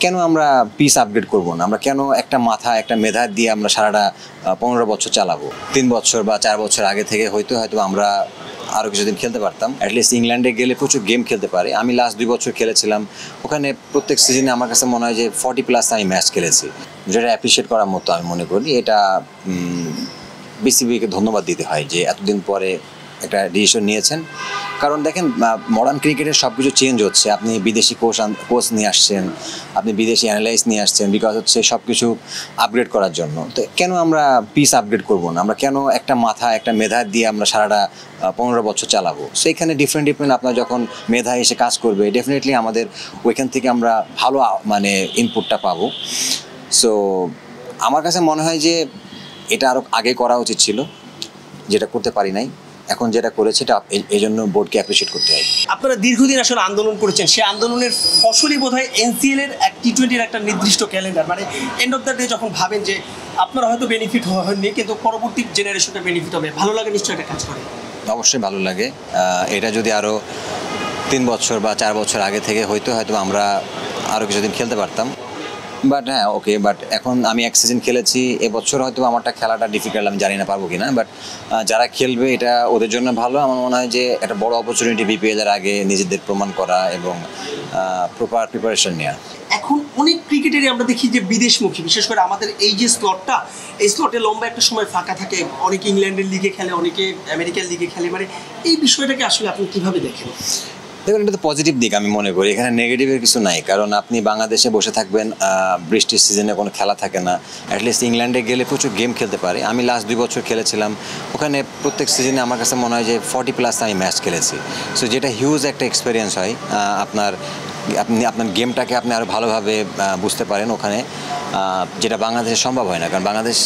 কেন আমরা piece upgrade করব না? আমরা কেন একটা মাথা একটা মেধা দিয়ে আমরা সারাটা 15 বছর চালাবো? 3 বছর বা 4 বছর আগে থেকে হয়তো আমরা আরও কিছুদিন খেলতে পারতাম। অ্যাটলিস্ট ইংল্যান্ডে গেলে প্রচুর গেম খেলতে পারে। আমি লাস্ট 2 বছর খেলেছিলাম, ওখানে প্রত্যেক সিজনে আমার কাছে মনে হয় যে 40+ আমি ম্যাচ খেলেছি, যেটা অ্যাপ্রিসিয়েট করার মতো আমি মনে করি। এটা বিসিবিকে ধন্যবাদ দিতে হয় যে এতদিন পরে একটা ডিসিশন নিয়েছেন। কারণ দেখেন, মডার্ন ক্রিকেটের সব কিছু চেঞ্জ হচ্ছে। আপনি বিদেশি কোচ নিয়ে আসছেন, আপনি বিদেশি অ্যানালাইজ নিয়ে আসছেন, বিকজ হচ্ছে সব কিছু আপগ্রেড করার জন্য। তো কেন আমরা পিস আপগ্রেড করব না? আমরা কেন একটা মাথা একটা মেধা দিয়ে আমরা সারাটা 15 বছর চালাবো? সেইখানে ডিফারেন্ট আপনার যখন মেধা এসে কাজ করবে, ডেফিনেটলি আমাদের ওইখান থেকে আমরা ভালো মানে ইনপুটটা পাবো। সো আমার কাছে মনে হয় যে এটা আরও আগে করা উচিত ছিল, যেটা করতে পারি নাই। এখন যেটা করেছে এটা এই জন্য বোর্ডকে অ্যাপ্রিসিয়েট করতে হয়। আপনারা দীর্ঘদিন আসলে আন্দোলন করেছেন, সেই আন্দোলনের ফসলই বোধ হয় এনসিএল এর টি-20-র একটা নির্দিষ্ট ক্যালেন্ডার। মানে এন্ড অফ দ্য ডে যখন ভাবেন যে আপনারা হয়তো বেনিফিট হয়নি, কিন্তু পরবর্তী জেনারেশনটা বেনিফিট হবে, ভালো লাগে নিশ্চয়ই এটা কাজ করে। অবশ্যই ভালো লাগে। এটা যদি আরও 3 বছর বা 4 বছর আগে থেকে হয়তো আমরা আরও কিছুদিন খেলতে পারতাম। বাট হ্যাঁ, ওকে, বাট এখন আমি এক সিজন খেলেছি, এবছর হয়তো আমারটা খেলাটা ডিফিকাল্ট, আমি জানি না পারবো কি না। বাট যারা খেলবে এটা ওদের জন্য ভালো। আমার মনে হয় যে একটা বড় অপরচুনিটি বিপিএলের আগে নিজেদের প্রমাণ করা এবং প্রপার প্রিপারেশন নেওয়া। এখন অনেক ক্রিকেটারই আমরা দেখি যে বিদেশমুখী, বিশেষ করে আমাদের এই যে স্লটটা, এই স্লটে লম্বা একটা সময় ফাঁকা থাকে। অনেকে ইংল্যান্ডের লিগে খেলে, অনেকে আমেরিকার লিগে খেলে। মানে এই বিষয়টাকে আসলে আপনি কীভাবে দেখেন? দেখুন, এটা তো পজিটিভ দিক আমি মনে করি, এখানে নেগেটিভের কিছু নাই। কারণ আপনি বাংলাদেশে বসে থাকবেন, বৃষ্টির সিজনে কোনো খেলা থাকে না। অ্যাটলিস্ট ইংল্যান্ডে গেলে প্রচুর গেম খেলতে পারে। আমি লাস্ট 2 বছর খেলেছিলাম, ওখানে প্রত্যেক সিজনে আমার কাছে মনে হয় যে 40+ আমি ম্যাচ খেলেছি। সো যেটা হিউজ একটা এক্সপিরিয়েন্স হয়। আপনার গেমটাকে আপনি আরও ভালোভাবে বুঝতে পারেন ওখানে, যেটা বাংলাদেশে সম্ভব হয় না। কারণ বাংলাদেশ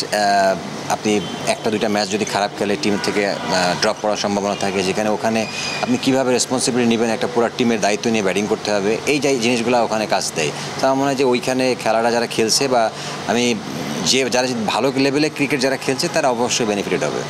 আপনি 1-2টা ম্যাচ যদি খারাপ খেলে টিম থেকে ড্রপ করার সম্ভাবনা থাকে, যেখানে ওখানে আপনি কীভাবে রেসপন্সিবিলিটি নেবেন, একটা পুরো টিমের দায়িত্ব নিয়ে ব্যাটিং করতে হবে, এই জিনিসগুলো ওখানে কাজ দেয়। তো আমার মনে হয় যে ওইখানে খেলাটা যারা খেলছে বা যারা ভালো লেভেলে ক্রিকেট যারা খেলছে তারা অবশ্যই বেনিফিটেড হবে।